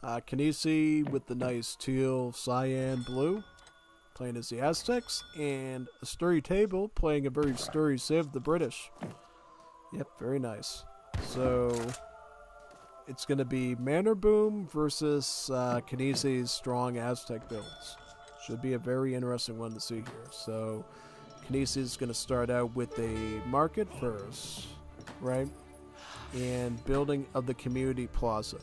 Kynesie with the nice teal, cyan, blue, playing as the Aztecs, and a sturdy table playing a very sturdy civ, the British. Yep, very nice. So it's going to be Manor Boom versus Kynesie's strong Aztec builds. Should be a very interesting one to see here. So Kynesie is going to start out with a market first, right? And building of the community plaza.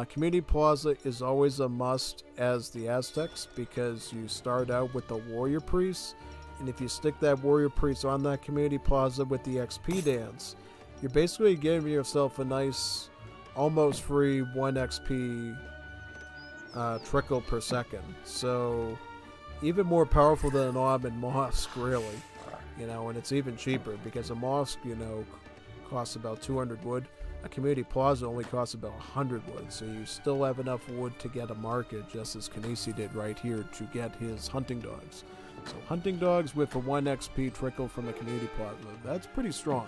Community plaza is always a must as the Aztecs because you start out with the warrior priest, and if you stick that warrior priest on that community plaza with the XP dance, you're basically giving yourself a nice, almost free 1 XP trickle per second. So even more powerful than an orb and mosque, really. You know, and it's even cheaper because a mosque, you know, costs about 200 wood. A community plaza only costs about 100 wood, so you still have enough wood to get a market, just as Kynesie did right here, to get his hunting dogs. So hunting dogs with a 1 XP trickle from a community plaza, that's pretty strong.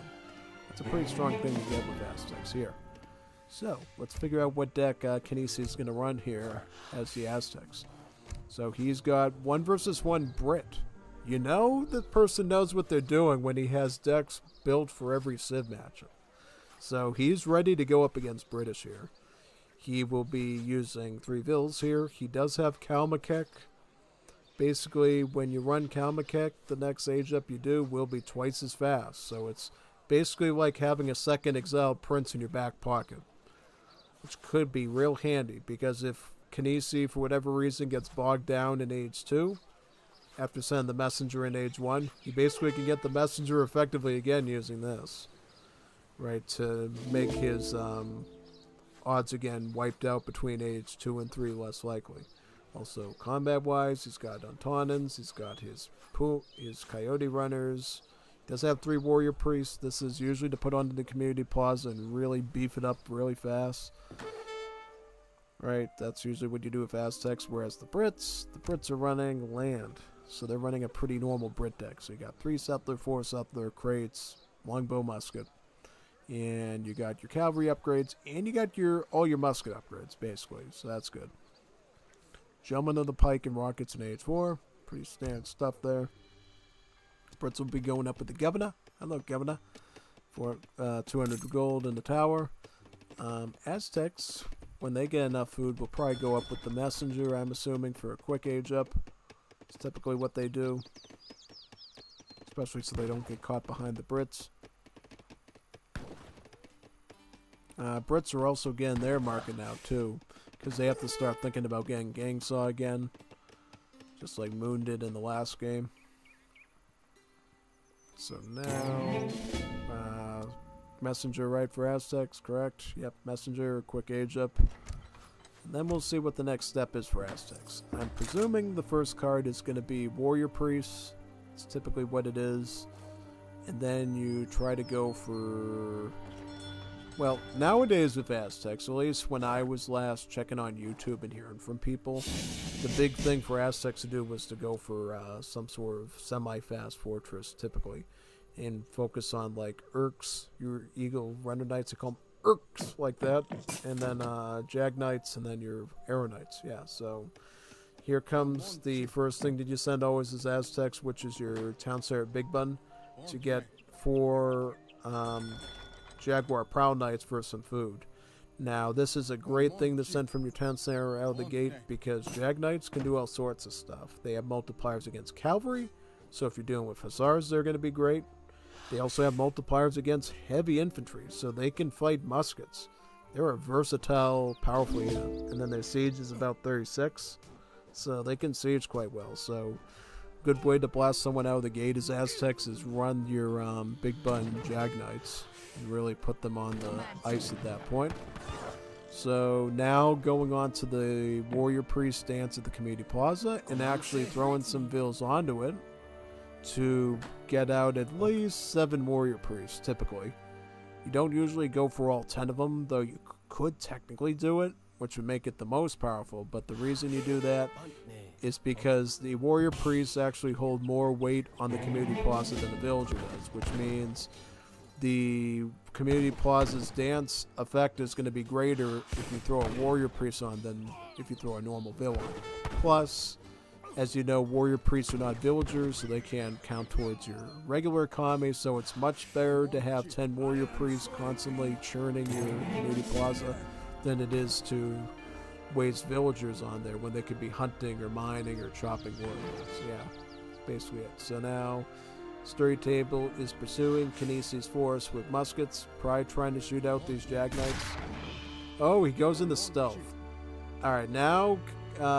That's a pretty strong thing to get with Aztecs here. So, let's figure out what deck Kynesie is going to run here as the Aztecs. So he's got 1 versus 1 Brit. You know the person knows what they're doing when he has decks built for every Civ matchup. So he's ready to go up against British here. He will be using 3 Vils here. He does have Kalmakek. Basically, when you run Kalmakek, the next age up you do will be twice as fast. So it's basically like having a second exiled prince in your back pocket, which could be real handy, because if Kynesie, for whatever reason, gets bogged down in age 2, after sending the messenger in age 1, you basically can get the messenger effectively again using this. Right, to make his odds again wiped out between age 2 and 3 less likely. Also, combat-wise, he's got Untaunens, he's got his Coyote Runners. He does have 3 Warrior Priests. This is usually to put onto the community plaza and really beef it up really fast. Right, that's usually what you do with Aztecs, whereas the Brits are running land. So they're running a pretty normal Brit deck. So you got 3 Settler, 4 Settler, crates, longbow musket. And you got your cavalry upgrades, and you got all your musket upgrades, basically. So that's good. Gentlemen of the Pike and rockets in age 4. Pretty standard stuff there. Brits will be going up with the Governor. Hello, Governor. For 200 gold in the tower. Aztecs, when they get enough food, will probably go up with the Messenger, I'm assuming, for a quick age up. It's typically what they do. Especially so they don't get caught behind the Brits. Brits are also getting their market now too, because they have to start thinking about getting Gangsaw again, just like Moon did in the last game. So now, Messenger right for Aztecs, correct? Yep, Messenger, quick age up. And then we'll see what the next step is for Aztecs. I'm presuming the first card is going to be Warrior Priests. It's typically what it is. And then you try to go for... Well, nowadays with Aztecs, at least when I was last checking on YouTube and hearing from people, the big thing for Aztecs to do was to go for some sort of semi-fast fortress, typically, and focus on, like, Urks, your Eagle Runner Knights, they call them Urks, like that, and then Jag Knights, and then your Arrow Knights, yeah, so here comes the first thing that you send always is Aztecs, which is your Town Seraph Big Bun, to get 4... Jaguar Proud Knights for some food. Now, this is a great thing to send from your 10th center out of the gate because Jag Knights can do all sorts of stuff. They have multipliers against cavalry, so if you're dealing with hussars, they're going to be great. They also have multipliers against heavy infantry, so they can fight muskets. They're a versatile, powerful unit. And then their siege is about 36, so they can siege quite well. So, good way to blast someone out of the gate as Aztecs is run your Big Bun Jag Knights. And really put them on the ice at that point. So now going on to the Warrior Priest dance at the Community Plaza and actually throwing some Vils onto it to get out at least 7 Warrior Priests, typically. You don't usually go for all 10 of them, though you could technically do it, which would make it the most powerful, but the reason you do that is because the Warrior Priests actually hold more weight on the Community Plaza than the Villager does, which means the Community Plaza's dance effect is going to be greater if you throw a warrior priest on than if you throw a normal villain. Plus, as you know, warrior priests are not villagers, so they can't count towards your regular economy, so it's much better to have 10 warrior priests constantly churning your Community Plaza than it is to waste villagers on there when they could be hunting or mining or chopping wood. So yeah, basically it. So now, Story Table is pursuing Kynesi's force with muskets, probably trying to shoot out these Jag Knights. Oh, he goes into stealth. Alright, now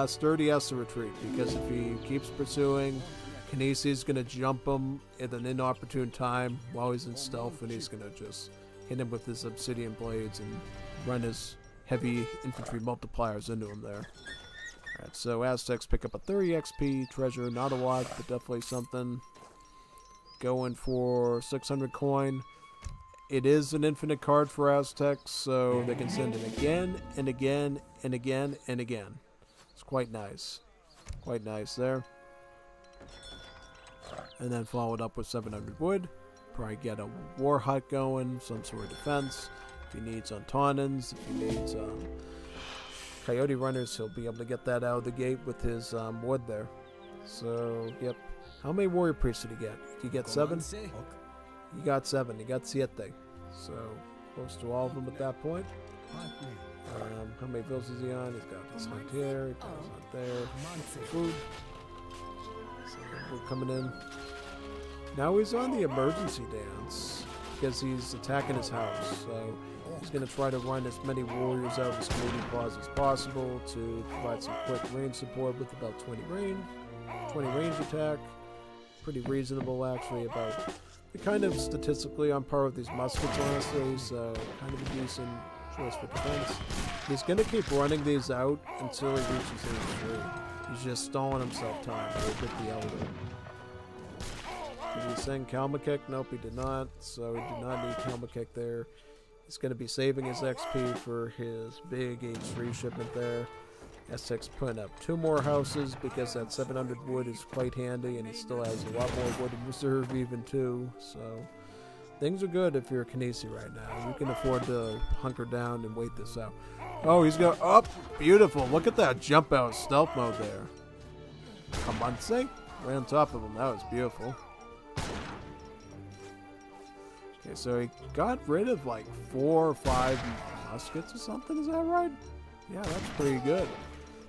Sturdy has to retreat, because if he keeps pursuing, Kynesi's going to jump him at an inopportune time while he's in stealth, and he's going to just hit him with his obsidian blades and run his heavy infantry multipliers into him there. Alright, so Aztecs pick up a 30 XP treasure, not a lot, but definitely something. Going for 600 coin. It is an infinite card for Aztecs, so they can send it again and again and again and again. It's quite nice. Quite nice there. And then followed up with 700 wood. Probably get a war hut going, some sort of defense. If he needs Untaunins, if he needs coyote runners, he'll be able to get that out of the gate with his wood there. So, yep. How many warrior priests did he get? Did he get 7? He got 7. He got 7. So, close to all of them at that point. How many villas is he on? He's got this hunt here. He's got this hunt there. Food. So, we're coming in. Now he's on the emergency dance because he's attacking his house. So, he's going to try to run as many warriors out of his community plaza as possible to provide some quick range support with about 20 range attack. Pretty reasonable, actually, about the kind of statistically on par with these muskets, honestly, so kind of a decent choice for defense. He's going to keep running these out until he reaches age 3. He's just stalling himself time to get the elder. Did he send Kalmakek? Nope, he did not, so he did not need Kalmakek there. He's going to be saving his XP for his big age 3 shipment there. Aztec's putting up 2 more houses because that 700 wood is quite handy, and he still has a lot more wood in reserve even too. So things are good if you're a Kynesie right now. You can afford to hunker down and wait this out. Oh, he's got up. Beautiful. Look at that jump out stealth mode there. Kynesie right on top of him. That was beautiful. Okay, so he got rid of like 4 or 5 muskets or something. Is that right? Yeah, that's pretty good.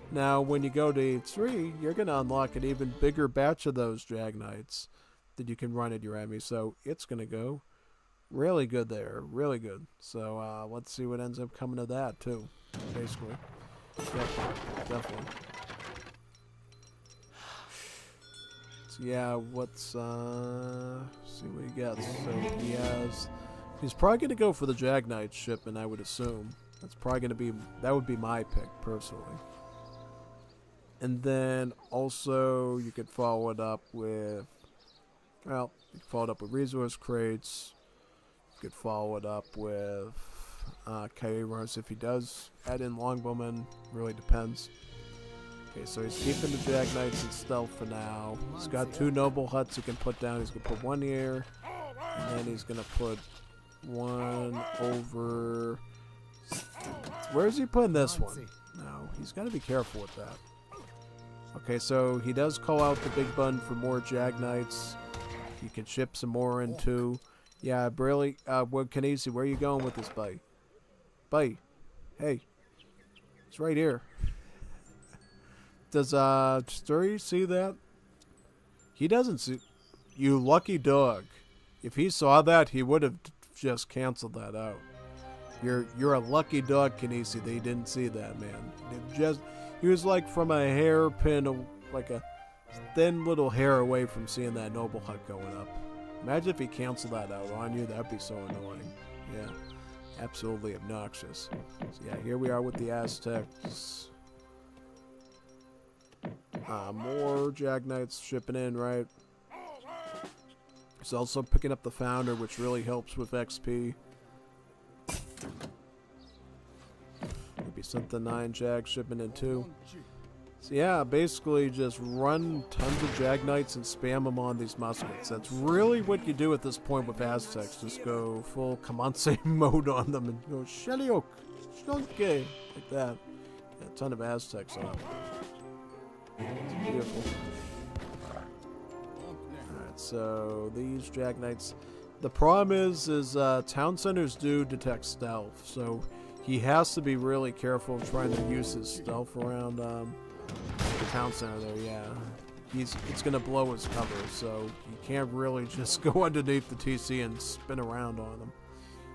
Now, when you go to age 3, you're going to unlock an even bigger batch of those Jag Knights that you can run at your enemy. So it's going to go really good there. Really good. So let's see what ends up coming of that, too, basically. Definitely. So, yeah, let's see what he gets. So he's probably going to go for the Jag Knight shipment, I would assume. That's probably going to be, that would be my pick, personally. And then also, you could follow it up with, well, you could follow it up with resource crates. You could follow it up with coyote runners if he does add in longbowmen. Really depends. Okay, so he's keeping the Jag Knights in stealth for now. He's got 2 noble huts he can put down. He's going to put 1 here, and then he's going to put 1 over. Where is he putting this one? No, he's got to be careful with that. Okay, so he does call out the big button for more Jag Knights. You can ship some more in too. Yeah, really. Kynesie, where are you going with this, buddy? Buddy, hey, it's right here. Does Sturdy see that? He doesn't see. You lucky dog. If he saw that, he would have just canceled that out. You're a lucky dog, Kynesie, that he didn't see that, man. He was like from a hairpin, like a thin little hair away from seeing that noble hut going up. Imagine if he canceled that out on you. That'd be so annoying. Yeah, absolutely obnoxious. So yeah, here we are with the Aztecs. More Jag Knights shipping in, right? He's also picking up the Founder, which really helps with XP. Maybe something 9 Jag shipping in too. So yeah, basically just run tons of Jag Knights and spam them on these muskets. That's really what you do at this point with Aztecs. Just go full Kynesie mode on them and go Sheliok, Shonke, like that. Yeah, a ton of Aztecs on. It's beautiful. Alright, so these Jag Knights. The problem is town centers do detect stealth, so he has to be really careful trying to use his stealth around the town center there. Yeah, it's gonna blow his cover, so you can't really just go underneath the TC and spin around on him.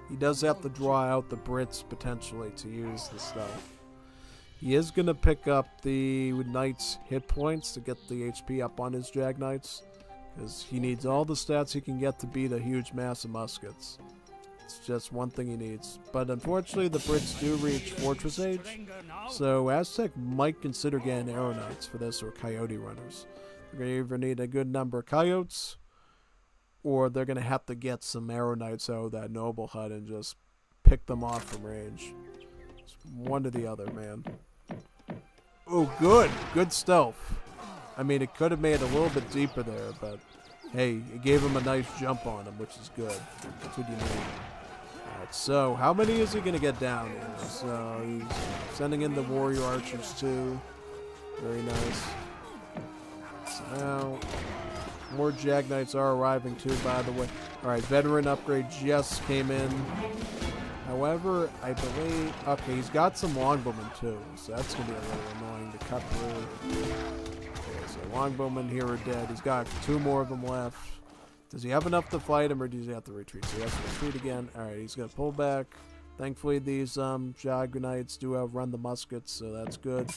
He does have to draw out the Brits potentially to use the stealth. He is gonna pick up the Knight's hit points to get the HP up on his Jag Knights, because he needs all the stats he can get to beat a huge mass of muskets. It's just one thing he needs. But unfortunately, the Brits do reach Fortress Age, so Aztec might consider getting Arrow Knights for this, or Coyote Runners. They're going to either need a good number of Coyotes, or they're going to have to get some Arrow Knights out of that Noble Hut and just pick them off from range. It's one or the other, man. Oh, good! Good stealth. I mean, it could have made it a little bit deeper there, but hey, it gave him a nice jump on him, which is good. That's what you need. Alright, so how many is he going to get down here? So he's sending in the Warrior Archers too. Very nice. So now, more Jag Knights are arriving too, by the way. Alright, Veteran upgrade just came in. However, I believe... Okay, he's got some Longbowmen too, so that's going to be a little annoying to cut through. So Longbowmen here are dead. He's got 2 more of them left. Does he have enough to fight him, or does he have to retreat? So he has to retreat again. Alright, he's going to pull back. Thankfully, these Jag Knights do outrun the muskets, so that's good.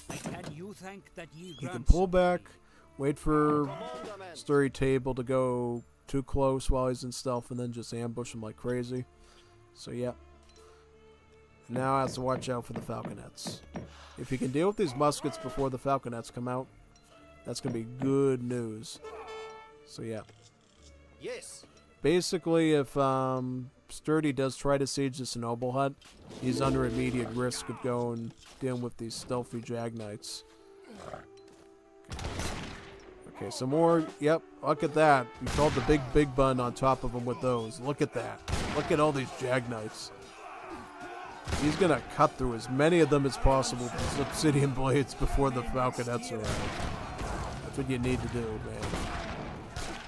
He can pull back, wait for Sturdy Table to go too close while he's in stealth, and then just ambush him like crazy. So yeah. Now has to watch out for the Falconets. If he can deal with these muskets before the Falconets come out, that's going to be good news. So yeah. Yes. Basically, if Sturdy does try to siege this Noble Hut, he's under immediate risk of dealing with these stealthy Jag Knights. Okay, some more. Yep, look at that. We called the big bun on top of him with those. Look at that. Look at all these Jag Knights. He's going to cut through as many of them as possible with his obsidian blades before the Falconets arrive. That's what you need to do, man.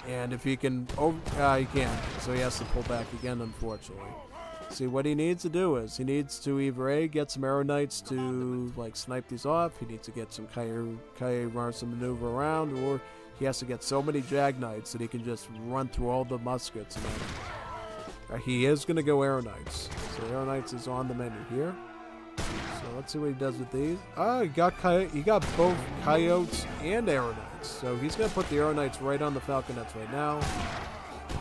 And if he can... Oh, he can't. So he has to pull back again, unfortunately. See, what he needs to do is, he needs to either A, get some Arrow Knights to, like, snipe these off. He needs to get some Coyote Runners to maneuver around, or he has to get so many Jag Knights that he can just run through all the muskets. And then, he is going to go Arrow Knights. So Arrow Knights is on the menu here. So let's see what he does with these. Oh, he got both Coyotes and Arrow Knights. So he's going to put the Arrow Knights right on the Falconets right now.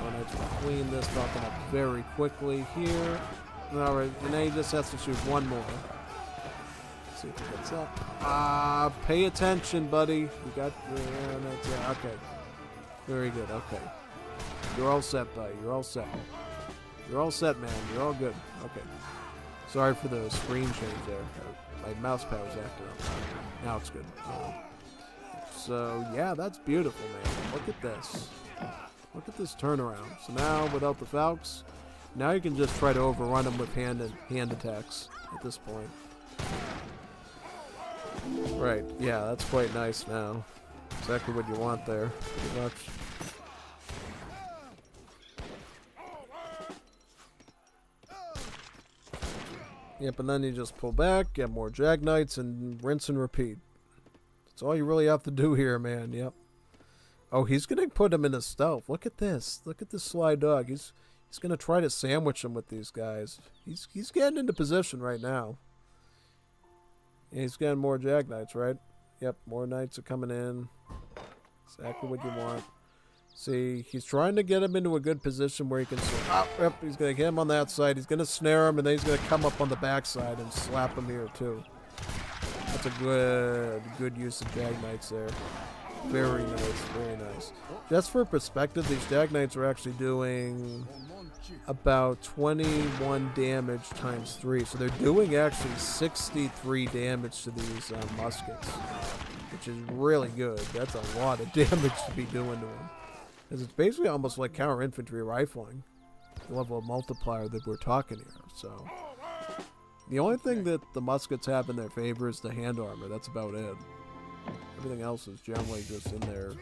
Arrow Knights will clean this Falcon up very quickly here. Alright, and then he just has to shoot one more. Let's see if he gets up. Pay attention, buddy. You got the Arrow Knights. Yeah, okay. Very good, okay. You're all set, buddy. You're all set. You're all set, man. You're all good. Okay. Sorry for the screen change there. My mouse pad was acting up. Now it's good. So, yeah, that's beautiful, man. Look at this. Look at this turnaround. So now, without the Falcons, now you can just try to overrun them with hand attacks at this point. Right. Yeah, that's quite nice now. Exactly what you want there. Pretty much. Yep, and then you just pull back, get more Jag Knights, and rinse and repeat. That's all you really have to do here, man. Yep. Oh, he's going to put him in a stealth. Look at this. Look at this sly dog. He's going to try to sandwich him with these guys. He's getting into position right now. And he's getting more Jag Knights, right? Yep, more Knights are coming in. Exactly what you want. See, he's trying to get him into a good position where he can... Yep, he's going to get him on that side. He's going to snare him, and then he's going to come up on the backside and slap him here, too. That's a good use of Jag Knights there. Very nice, very nice. Just for perspective, these Jag Knights are actually doing about 21 damage times 3. So they're doing actually 63 damage to these muskets. which is really good. That's a lot of damage to be doing to him. Because it's basically almost like counter infantry rifling, the level of multiplier that we're talking here. So the only thing that the muskets have in their favor is the hand armor. That's about it. Everything else is generally just in their,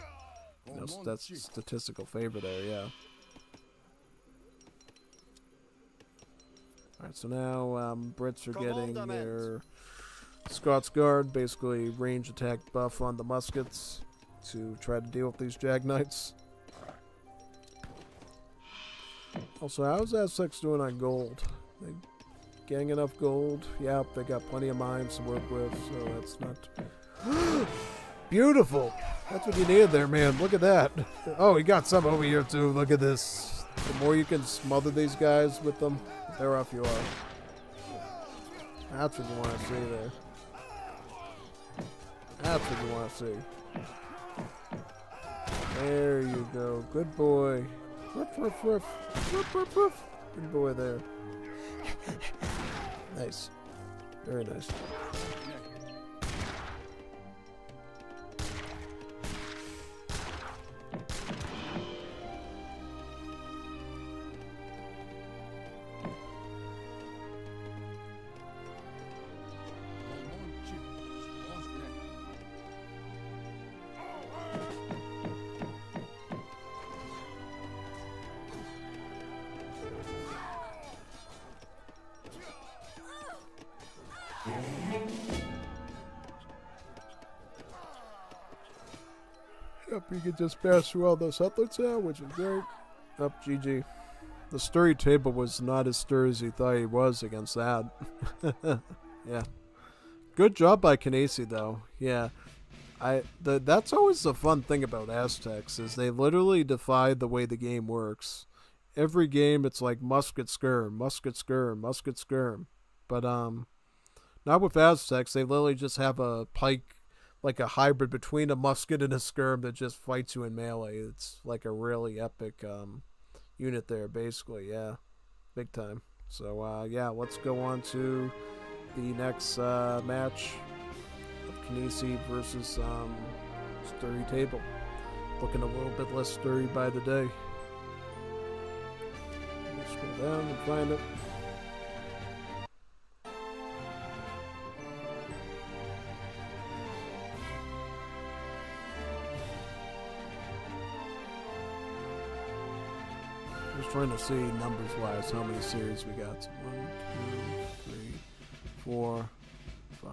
you know, that's statistical favor there, yeah. Alright, so now Brits are getting their Scots Guard, basically range attack buff on the muskets to try to deal with these Jag Knights. Also, how's Aztecs doing on gold? They getting enough gold? Yep, they got plenty of mines to work with, so that's not... Beautiful! That's what you needed there, man. Look at that. Oh, he got some over here, too. Look at this. The more you can smother these guys with them, the better off you are. That's what you want to see there. That's what you want to see. There you go. Good boy. Ruff, ruff, ruff. Ruff, ruff, ruff. Good boy there. Nice. Very nice. Yep, you can just pass through all those settlers now, which is great. Up, GG. The sturdy table was not as sturdy as he thought he was against that. Yeah. Good job by Kynesie, though. Yeah. That's always the fun thing about Aztecs, is they literally defy the way the game works. Every game, it's like musket skirm, musket skirm, musket skirm. But, not with Aztecs. They literally just have a pike, like a hybrid between a musket and a skirm that just fights you in melee. It's like a really epic unit there, basically. Yeah, big time. So yeah, let's go on to the next match of Kynesie versus Sturdy Table. Looking a little bit less sturdy by the day. Let's scroll down and find it. Trying to see numbers wise how many series we got. So 1, 2, 3, 4, 5.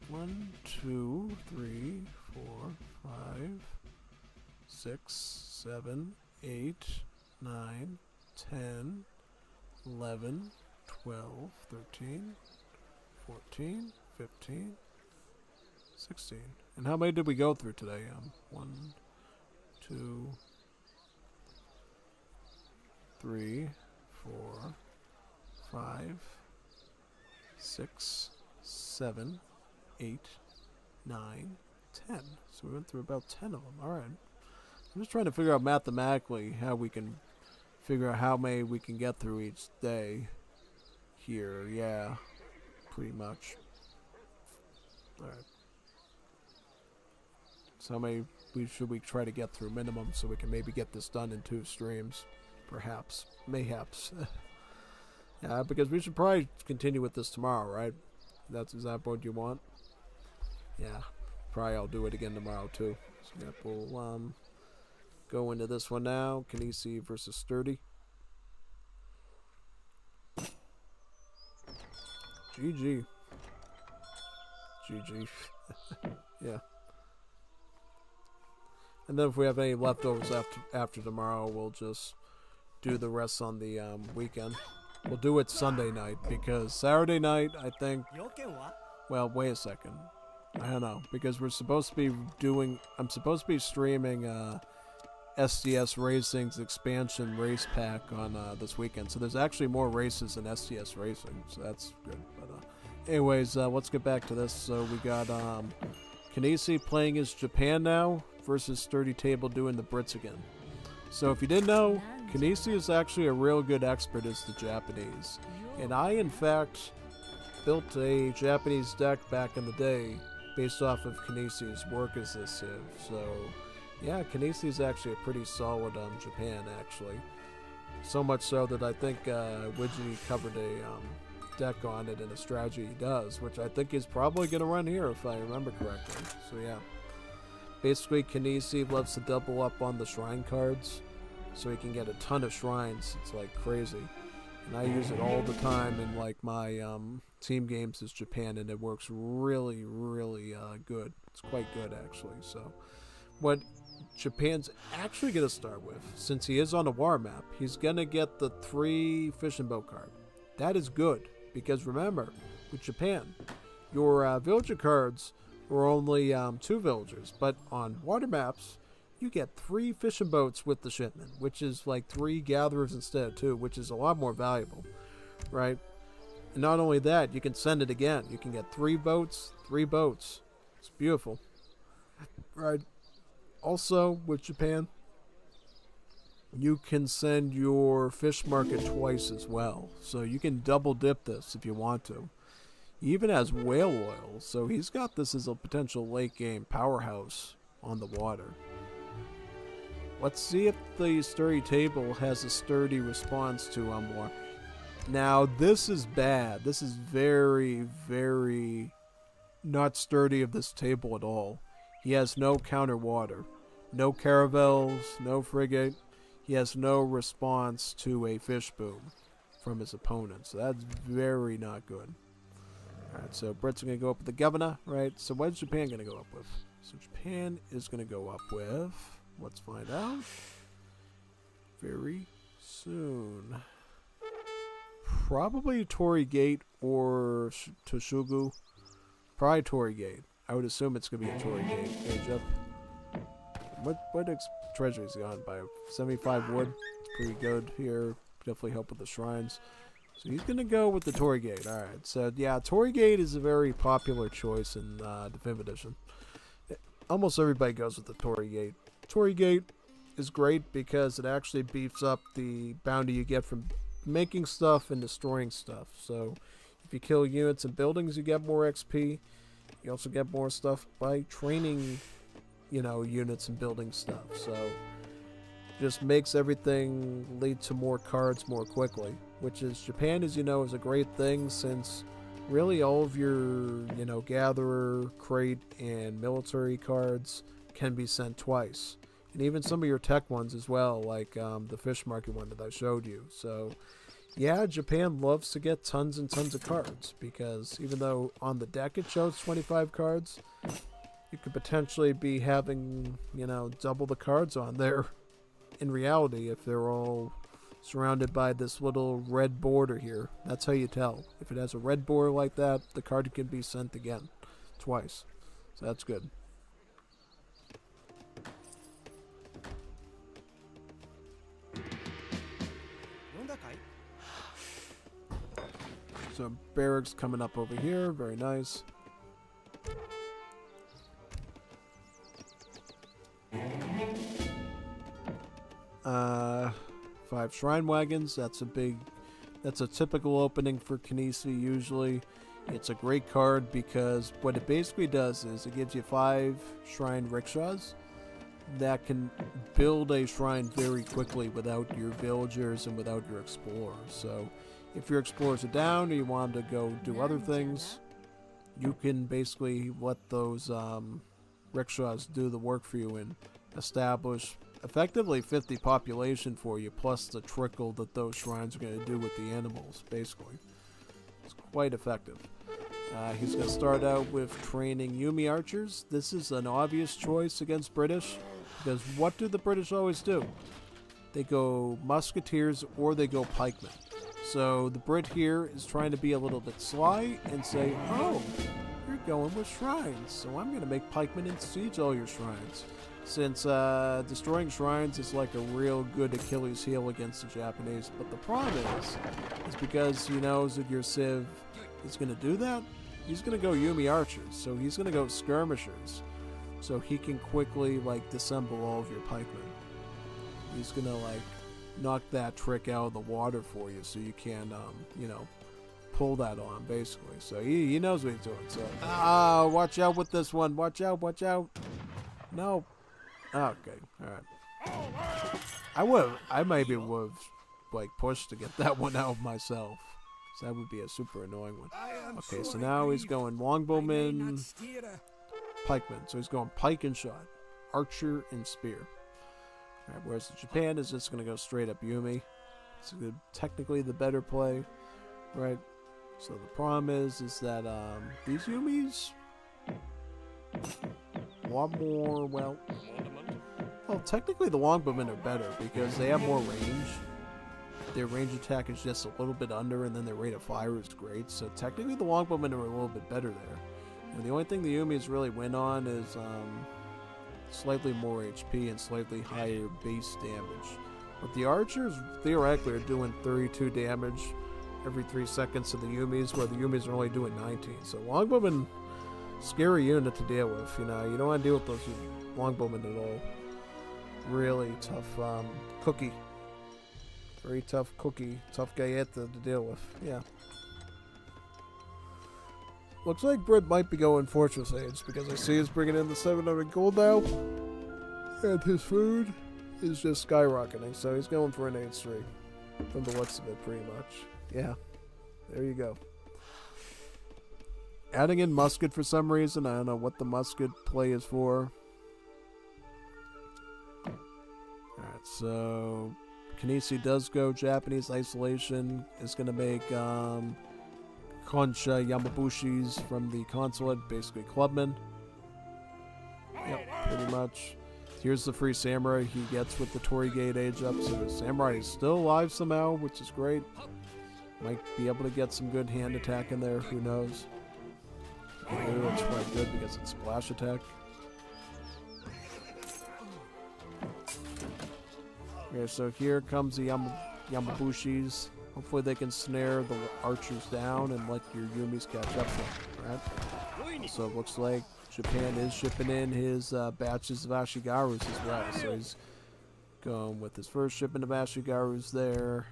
1, 2, 3, 4, 5, 6, 7, 8, 9, 10, 11, 12, 13, 14, 15, 16. And how many did we go through today? 1, 2, 3, 4, 5, 6, 7, 8, 9, 10. So we went through about 10 of them. Alright. I'm just trying to figure out mathematically how we can figure out how many we can get through each day here. Yeah, pretty much. Alright. So how many should we try to get through minimum so we can maybe get this done in 2 streams? Perhaps. Mayhaps. Yeah, because we should probably continue with this tomorrow, right? Is that what you want? Yeah. Probably I'll do it again tomorrow, too. So yeah, we'll go into this one now. Kynesie versus Sturdy. GG. GG. Yeah. And then if we have any leftovers after tomorrow, we'll just do the rest on the weekend. We'll do it Sunday night, because Saturday night, I think... Well, wait a second. I don't know, because we're supposed to be doing... I'm supposed to be streaming SDS Racing's expansion race pack on this weekend. So there's actually more races than SDS Racing, so that's good. But anyways, let's get back to this. So we got Kynesie playing as Japan now versus Sturdy Table doing the Brits again. So if you didn't know, Kynesie is actually a real good expert as the Japanese. And I, in fact, built a Japanese deck back in the day based off of Kynesi's work as this civ. So, yeah, Kynesie is actually a pretty solid Japan, actually. So much so that I think Widgie covered a deck on it in a strategy he does, which I think is probably going to run here if I remember correctly. So, yeah. Basically, Kynesie loves to double up on the shrine cards, so he can get a ton of shrines. It's like crazy. And I use it all the time in like my team games as Japan, and it works really, really good. It's quite good, actually. So, what Japan's actually going to start with, since he is on a war map, he's going to get the 3 fishing boat card. That is good, because remember, with Japan, your villager cards were only 2 villagers, but on water maps, you get 3 fishing boats with the shipment, which is like 3 gatherers instead of 2, which is a lot more valuable, right? And not only that, you can send it again. You can get 3 boats, 3 boats. It's beautiful, right? Also, with Japan, you can send your fish market twice as well. So you can double dip this if you want to. He even has whale oil, so he's got this as a potential late game powerhouse on the water. Let's see if the sturdy table has a sturdy response to war. Now, this is bad. This is very, very not sturdy of this table at all. He has no counter water. No caravels, no frigate. He has no response to a fish boom from his opponent. So that's very not good. Alright, so Brits are going to go up with the governor, right? So what is Japan going to go up with? So Japan is going to go up with... Let's find out very soon. Probably Torii Gate or Toshugu. Probably Torii Gate. I would assume it's going to be a Torii Gate. Age up. What treasury is he on by? 75 wood. It's pretty good here. Definitely help with the shrines. So he's going to go with the Torii Gate. Alright, so yeah, Torii Gate is a very popular choice in the 5th edition. Almost everybody goes with the Torii Gate. Torii Gate is great because it actually beefs up the bounty you get from making stuff and destroying stuff. So if you kill units and buildings, you get more XP. You also get more stuff by training, you know, units and building stuff. So just makes everything lead to more cards more quickly, which is Japan, as you know, is a great thing since really all of your, you know, gatherer, crate, and military cards can be sent twice. And even some of your tech ones as well, like the fish market one that I showed you. So yeah, Japan loves to get tons and tons of cards, because even though on the deck it shows 25 cards, you could potentially be having, you know, double the cards on there in reality if they're all surrounded by this little red border here. That's how you tell. If it has a red border like that, the card can be sent again twice. So that's good. So barracks coming up over here, very nice. Five shrine wagons. That's a typical opening for Kynesie usually. It's a great card because what it basically does is it gives you 5 shrine rickshaws that can build a shrine very quickly without your villagers and without your explorers. So if your explorers are down or you want them to go do other things, you can basically let those rickshaws do the work for you and establish effectively 50 population for you, plus the trickle that those shrines are going to do with the animals, basically. It's quite effective. He's going to start out with training Yumi archers. This is an obvious choice against British, because what do the British always do? They go musketeers or they go pikemen. So the Brit here is trying to be a little bit sly and say, oh, you're going with shrines, so I'm going to make pikemen and siege all your shrines. Since destroying shrines is like a real good Achilles heel against the Japanese. But the problem is because he knows that your Civ is going to do that, he's going to go Yumi archers. So he's going to go skirmishers. So he can quickly, like, disassemble all of your pikemen. He's going to, like, knock that trick out of the water for you so you can, you know, pull that on, basically. So he knows what he's doing. So, watch out with this one. Watch out, watch out. No. Okay, alright. I maybe would have, like, pushed to get that one out myself. So that would be a super annoying one. Okay, so now he's going longbowman, pikeman. So he's going pike and shot, archer and spear. Alright, whereas Japan is just going to go straight up Yumi. It's technically the better play, right? So the problem is that these Yumis, a lot more, well, technically the longbowmen are better because they have more range. Their range attack is just a little bit under, and then their rate of fire is great. So technically the longbowmen are a little bit better there. And the only thing the Yumis really win on is slightly more HP and slightly higher base damage. But the archers theoretically are doing 32 damage every 3 seconds to the Yumis, where the Yumis are only doing 19. So longbowmen, scary unit to deal with. You know, you don't want to deal with those longbowmen at all. Really tough cookie. Very tough cookie. Tough galleta to deal with. Yeah. Looks like Britt might be going Fortress Age because I see he's bringing in the 700 gold now. And his food is just skyrocketing. So he's going for an Age 3. From the looks of it, pretty much. Yeah. There you go. Adding in musket for some reason. I don't know what the musket play is for. Alright, so Kynesie does go Japanese isolation. Is going to make Konsha Yamabushis from the consulate, basically clubmen. Yep, pretty much. Here's the free samurai he gets with the Torii Gate age up. So the samurai is still alive somehow, which is great. Might be able to get some good hand attack in there, who knows. Ooh, it's quite good because it's splash attack. Okay, so here comes the Yamabushis. Hopefully they can snare the archers down and let your Yumis catch up to them, right? So it looks like Japan is shipping in his batches of Ashigarus as well. So he's going with his first shipment of Ashigarus there.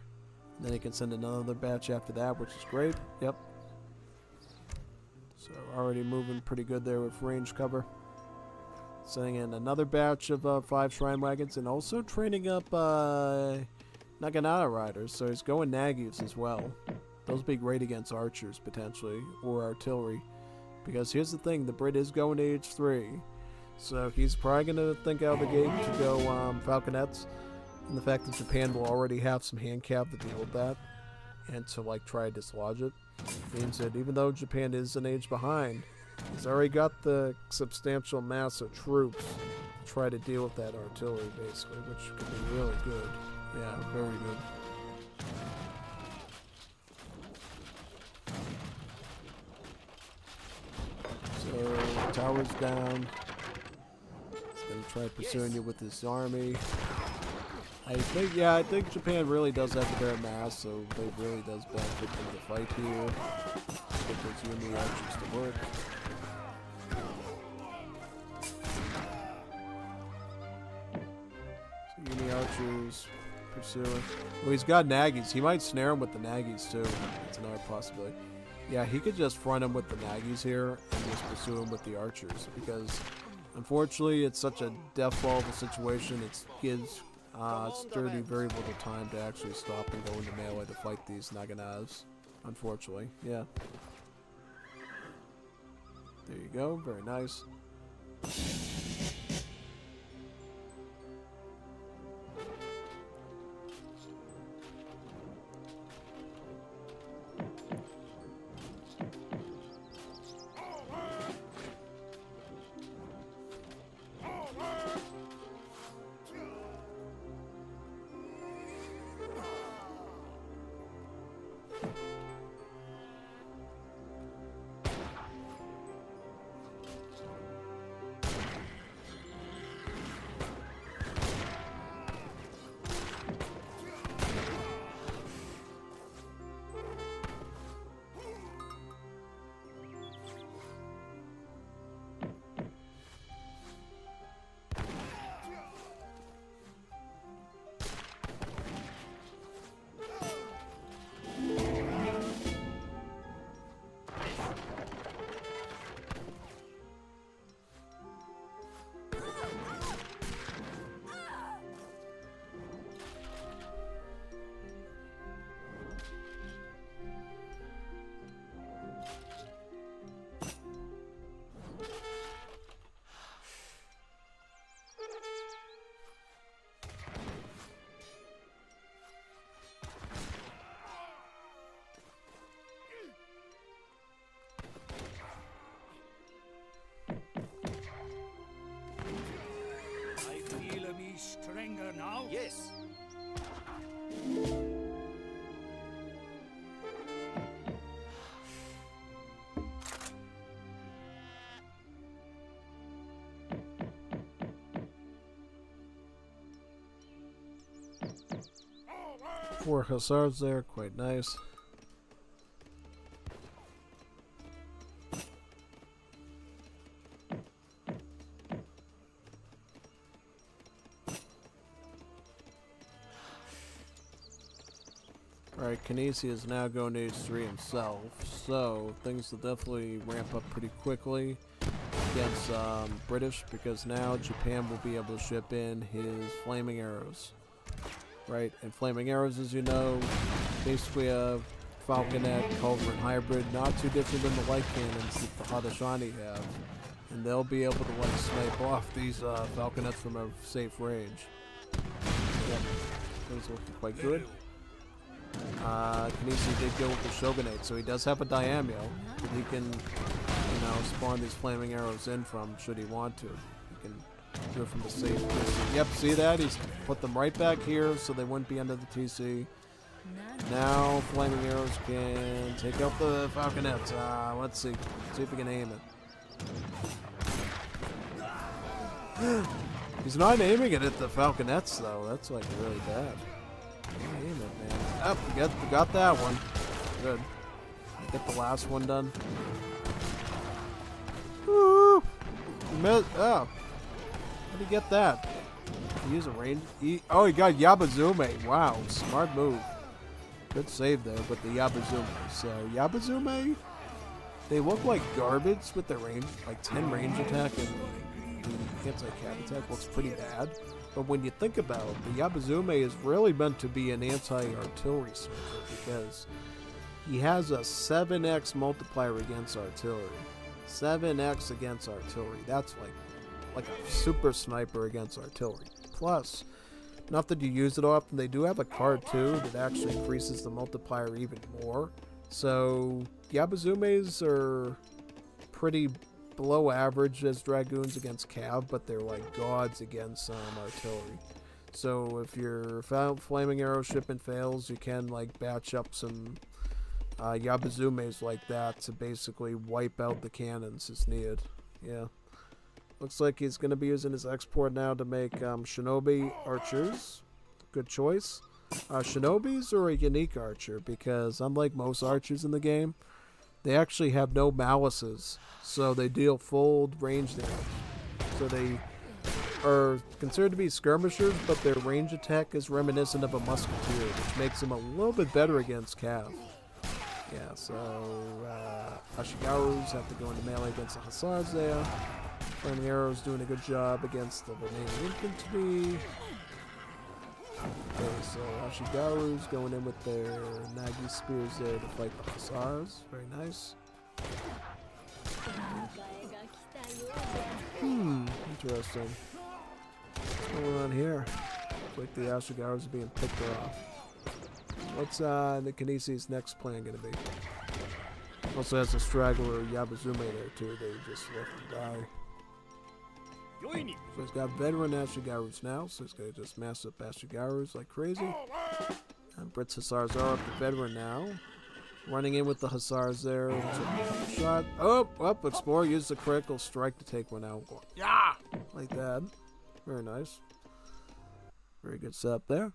And then he can send another batch after that, which is great. Yep. So already moving pretty good there with range cover. Sending in another batch of 5 shrine wagons and also training up Naginata riders. So he's going Nagys as well. Those be great against archers potentially, or artillery. Because here's the thing, the Brit is going to Age 3. So he's probably going to think out of the gate to go Falconets. And the fact that Japan will already have some hand cap to deal with that. And to like try to dislodge it. Means that even though Japan is an age behind, he's already got the substantial mass of troops to try to deal with that artillery basically. Which could be really good. Yeah, very good. So, tower's down. He's going to try pursuing you with his army. I think Japan really does have the bear mass, so it really does benefit from the fight here. Get those Yumi archers to work. So Yumi archers pursuing. Well, he's got Nagys. He might snare him with the Nagys too. That's another possibility. Yeah, he could just front him with the Nagys here and just pursue him with the archers because, unfortunately, it's such a death ball of a situation. It gives Sturdy very little time to actually stop and go into melee to fight these Naganas. Unfortunately, yeah. There you go. Very nice. 4 hussars there, quite nice. Alright, Kynesie is now going to H3 himself, so things will definitely ramp up pretty quickly against British, because now Japan will be able to ship in his flaming arrows. Right, and flaming arrows, as you know, basically a falconet, culverin hybrid, not too different than the light cannons that the Haudenosaunee have. And they'll be able to like snipe off these falconets from a safe range. Yep, things looking quite good. Kynesie did go with the shogunate, so he does have a daimyo that he can, you know, spawn these flaming arrows in from should he want to. He can do it from the safe distance. Yep, see that? He's put them right back here so they wouldn't be under the TC. Now flaming arrows can take out the falconets. Let's see if we can aim it. He's not aiming it at the falconets though. That's like really bad. Aim it, man. Oh, we got that one. Good. Get the last one done. Woo! Oh, how did he get that? He use a range. Oh, he got Yabazume. Wow, smart move. Good save there, but the Yabazume. So Yabazume, they look like garbage with their range, like 10 range attack, and the anti-cap attack looks pretty bad. But when you think about it, the Yabazume is really meant to be an anti-artillery sniper because he has a 7x multiplier against artillery. 7x against artillery. That's like a super sniper against artillery. Plus, not that you use it often, they do have a card too that actually increases the multiplier even more. So Yabazumes are pretty below average as dragoons against cav, but they're like gods against artillery. So if your flaming arrow shipment fails, you can like batch up some Yabazumes like that to basically wipe out the cannons as needed. Yeah. Looks like he's going to be using his export now to make shinobi archers. Good choice. Shinobis are a unique archer because unlike most archers in the game, they actually have no malices, so they deal full range damage. So they are considered to be skirmishers, but their range attack is reminiscent of a musketeer, which makes them a little bit better against cav. Yeah, so Ashigarus have to go into melee against the hussars there. Flaming arrows doing a good job against the remaining infantry. Okay, so Ashigarus going in with their Nagi spears there to fight the hussars. Very nice. Interesting. What's going on here? Looks like the Ashigarus are being picked off. What's the Kynesie's next plan going to be? Also has a straggler Yabazume there too. They just let him die. So he's got veteran Ashigarus now, so he's going to just mass up Ashigarus like crazy. And Brits Hussars are up to veteran now. Running in with the Hussars there. Shot. Oh, Explorer used the critical strike to take one out. Yeah! Like that. Very nice. Very good setup there.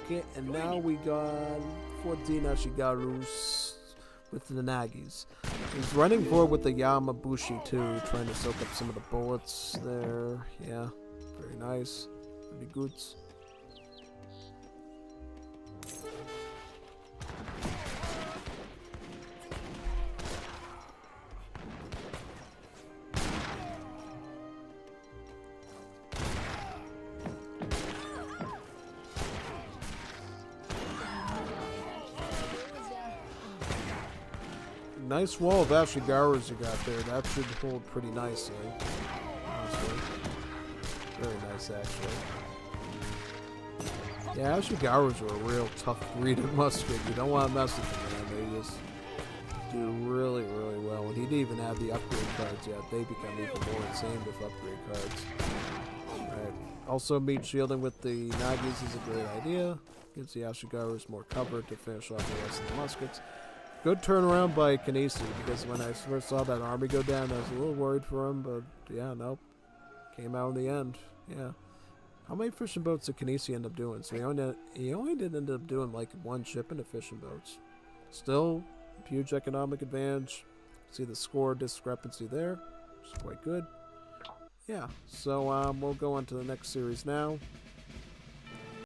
Okay, and now we got 14 Ashigarus with the Nagis. He's running forward with the Yamabushi too, trying to soak up some of the bullets there. Yeah, very nice. Pretty good. Nice wall of Ashigarus you got there. That should hold pretty nicely. Honestly. Very nice, actually. Yeah, Ashigarus are a real tough breed of musket. You don't want to mess with them, man. They just do really, really well. And he didn't even have the upgrade cards yet. They become even more insane with upgrade cards. Alright. Also, meat shielding with the Nagis is a great idea. Gives the Ashigarus more cover to finish off the rest of the muskets. Good turnaround by Kynesie, because when I first saw that army go down, I was a little worried for him, but yeah, nope. Came out in the end. Yeah. How many fishing boats did Kynesie end up doing? So he only did end up doing like one shipment of fishing boats. Still, huge economic advantage. See the score discrepancy there, which is quite good. Yeah, so we'll go on to the next series now.